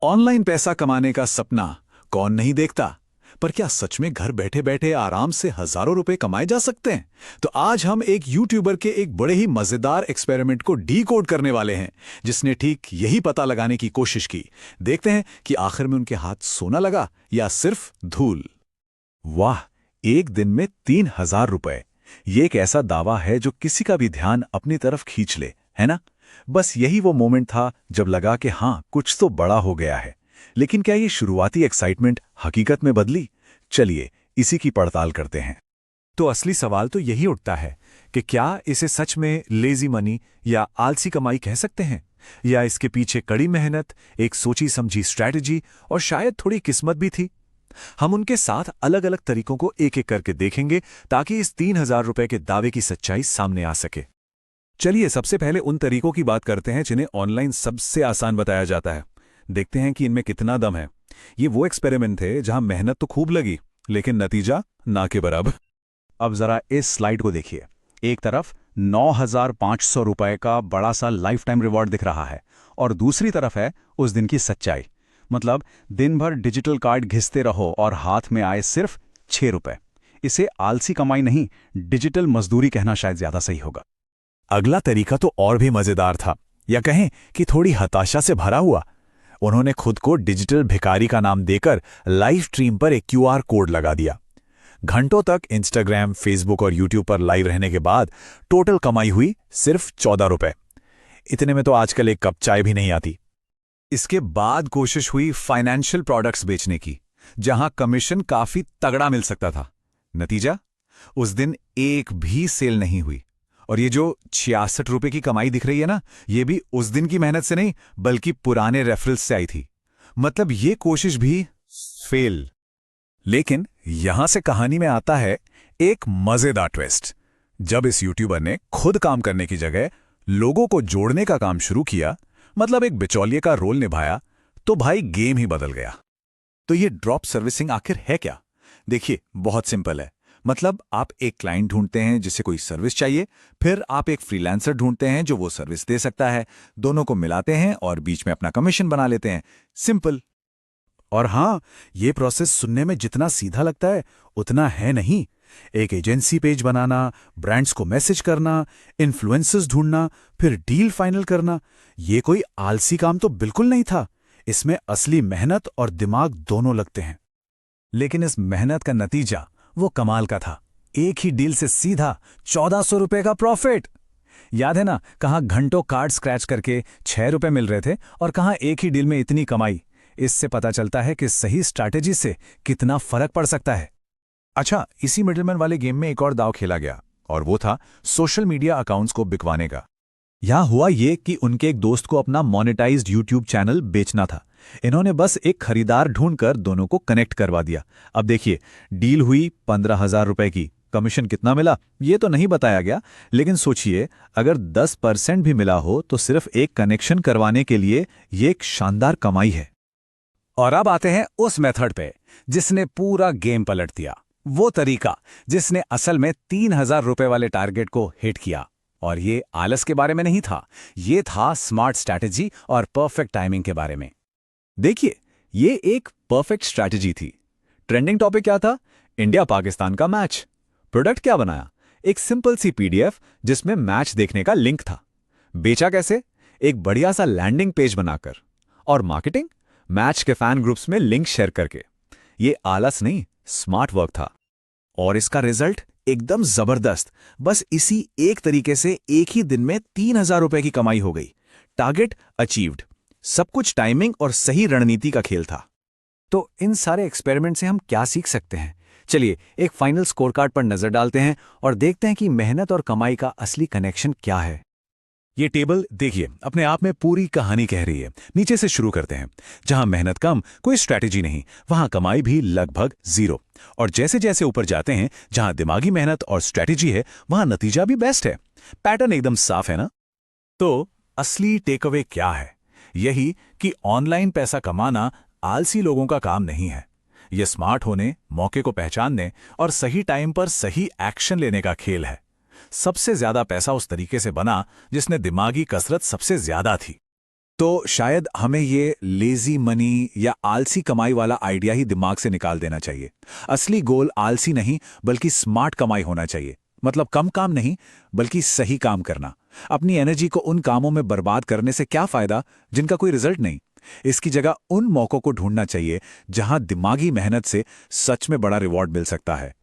Online पैसा कमाने का सपना कौन नहीं देखता। पर क्या सच में घर बैठे बैठे आराम से हजारों रुपए कमाए जा सकते हैं? तो आज हम एक यूट्यूबर के एक बड़े ही मजेदार एक्सपेरिमेंट को डीकोड करने वाले हैं, जिसने ठीक यही पता लगाने की कोशिश की। देखते हैं कि आखिर में उनके हाथ सोना लगा या सिर्फ धूल। वाह, एक दिन में 3,000 रुपए। ये एक ऐसा दावा है जो किसी का भी ध्यान अपनी तरफ खींच ले, है ना? बस यही वो मोमेंट था जब लगा कि हाँ, कुछ तो बड़ा हो गया है। लेकिन क्या ये शुरुआती एक्साइटमेंट हकीकत में बदली? चलिए इसी की पड़ताल करते हैं। तो असली सवाल तो यही उठता है कि क्या इसे सच में लेजी मनी या आलसी कमाई कह सकते हैं, या इसके पीछे कड़ी मेहनत, एक सोची समझी स्ट्रैटेजी और शायद थोड़ी किस्मत भी थी। हम उनके साथ अलग अलग तरीकों को एक एक करके देखेंगे ताकि इस 3,000 रुपए के दावे की सच्चाई सामने आ सके। चलिए सबसे पहले उन तरीकों की बात करते हैं जिन्हें ऑनलाइन सबसे आसान बताया जाता है। देखते हैं कि इनमें कितना दम है। ये वो एक्सपेरिमेंट थे जहां मेहनत तो खूब लगी, लेकिन नतीजा ना के बराबर। अब जरा इस स्लाइड को देखिए। एक तरफ 9,500 रुपए का बड़ा सा लाइफ टाइम रिवॉर्ड दिख रहा है, और दूसरी तरफ है उस दिन की सच्चाई। मतलब दिन भर डिजिटल कार्ड घिसते रहो और हाथ में आए सिर्फ 6 रुपए। इसे आलसी कमाई नहीं, डिजिटल मजदूरी कहना शायद ज्यादा सही होगा। अगला तरीका तो और भी मजेदार था, या कहें कि थोड़ी हताशा से भरा हुआ। उन्होंने खुद को डिजिटल भिखारी का नाम देकर लाइव स्ट्रीम पर एक क्यूआर कोड लगा दिया। घंटों तक इंस्टाग्राम, फेसबुक और यूट्यूब पर लाइव रहने के बाद टोटल कमाई हुई सिर्फ 14 रुपए। इतने में तो आजकल एक कप चाय भी नहीं आती। इसके बाद कोशिश हुई फाइनेंशियल प्रोडक्ट्स बेचने की, जहां कमीशन काफी तगड़ा मिल सकता था। नतीजा, उस दिन एक भी सेल नहीं हुई। और ये जो 66 रुपए की कमाई दिख रही है ना, ये भी उस दिन की मेहनत से नहीं, बल्कि पुराने रेफरल्स से आई थी। मतलब ये कोशिश भी फेल। लेकिन यहां से कहानी में आता है एक मजेदार ट्विस्ट। जब इस यूट्यूबर ने खुद काम करने की जगह लोगों को जोड़ने का काम शुरू किया, मतलब एक बिचौलिए का रोल निभाया, तो भाई गेम ही बदल गया। तो ये ड्रॉप सर्विसिंग आखिर है क्या? देखिए, बहुत सिंपल है। मतलब आप एक क्लाइंट ढूंढते हैं जिसे कोई सर्विस चाहिए, फिर आप एक फ्रीलांसर ढूंढते हैं जो वो सर्विस दे सकता है, दोनों को मिलाते हैं और बीच में अपना कमीशन बना लेते हैं। सिंपल। और हां, ये प्रोसेस सुनने में जितना सीधा लगता है उतना है नहीं। एक एजेंसी पेज बनाना, ब्रांड्स को मैसेज करना, इन्फ्लुएंसर्स ढूंढना, फिर डील फाइनल करना, ये कोई आलसी काम तो बिल्कुल नहीं था। इसमें असली मेहनत और दिमाग दोनों लगते हैं। लेकिन इस मेहनत का नतीजा वो कमाल का था। एक ही डील से सीधा 1,400 रुपए का प्रॉफिट। याद है ना, कहां घंटों कार्ड स्क्रैच करके 6 रुपए मिल रहे थे और कहां एक ही डील में इतनी कमाई। इससे पता चलता है कि सही स्ट्रैटेजी से कितना फर्क पड़ सकता है। अच्छा, इसी मिडलमैन वाले गेम में एक और दाव खेला गया, और वो था सोशल मीडिया अकाउंट्स को बिकवाने का। यहां हुआ ये कि उनके एक दोस्त को अपना मोनेटाइज्ड यूट्यूब चैनल बेचना था। इन्होंने बस एक खरीदार ढूंढकर दोनों को कनेक्ट करवा दिया। अब देखिए, डील हुई 15,000 रुपए की। कमीशन कितना मिला ये तो नहीं बताया गया, लेकिन सोचिए, अगर 10% भी मिला हो तो सिर्फ एक कनेक्शन करवाने के लिए ये एक शानदार कमाई है। और अब आते हैं उस मेथड पे जिसने पूरा गेम पलट दिया। वो तरीका जिसने असल में 3,000 रुपए वाले टारगेट को हिट किया। और ये आलस के बारे में नहीं था, ये था स्मार्ट स्ट्रैटेजी और परफेक्ट टाइमिंग के बारे में। देखिए, ये एक परफेक्ट स्ट्रैटेजी थी। ट्रेंडिंग टॉपिक क्या था? इंडिया पाकिस्तान का मैच। प्रोडक्ट क्या बनाया? एक सिंपल सी पीडीएफ जिसमें मैच देखने का लिंक था। बेचा कैसे? एक बढ़िया सा लैंडिंग पेज बनाकर। और मार्केटिंग? मैच के फैन ग्रुप्स में लिंक शेयर करके। ये आलस नहीं, स्मार्ट वर्क था। और इसका रिजल्ट एकदम जबरदस्त। बस इसी एक तरीके से एक ही दिन में 3,000 रुपए की कमाई हो गई। Target achieved. सब कुछ टाइमिंग और सही रणनीति का खेल था। तो इन सारे एक्सपेरिमेंट से हम क्या सीख सकते हैं? चलिए एक फाइनल स्कोरकार्ड पर नजर डालते हैं और देखते हैं कि मेहनत और कमाई का असली कनेक्शन क्या है। ये टेबल देखिए, अपने आप में पूरी कहानी कह रही है। नीचे से शुरू करते हैं। जहां मेहनत कम, कोई स्ट्रैटेजी नहीं, वहां कमाई भी लगभग 0। और जैसे जैसे ऊपर जाते हैं, जहां दिमागी मेहनत और स्ट्रैटेजी है, वहां नतीजा भी बेस्ट है। पैटर्न एकदम साफ है ना? तो असली टेकअवे क्या है? यही कि ऑनलाइन पैसा कमाना आलसी लोगों का काम नहीं है। यह स्मार्ट होने, मौके को पहचानने और सही टाइम पर सही एक्शन लेने का खेल है। सबसे ज्यादा पैसा उस तरीके से बना जिसने दिमागी कसरत सबसे ज्यादा थी। तो शायद हमें ये लेजी मनी या आलसी कमाई वाला आइडिया ही दिमाग से निकाल देना चाहिए। असली गोल आलसी नहीं बल्कि स्मार्ट कमाई होना चाहिए। मतलब कम काम नहीं बल्कि सही काम करना। अपनी एनर्जी को उन कामों में बर्बाद करने से क्या फायदा जिनका कोई रिजल्ट नहीं। इसकी जगह उन मौकों को ढूंढना चाहिए जहां दिमागी मेहनत से सच में बड़ा रिवॉर्ड मिल सकता है।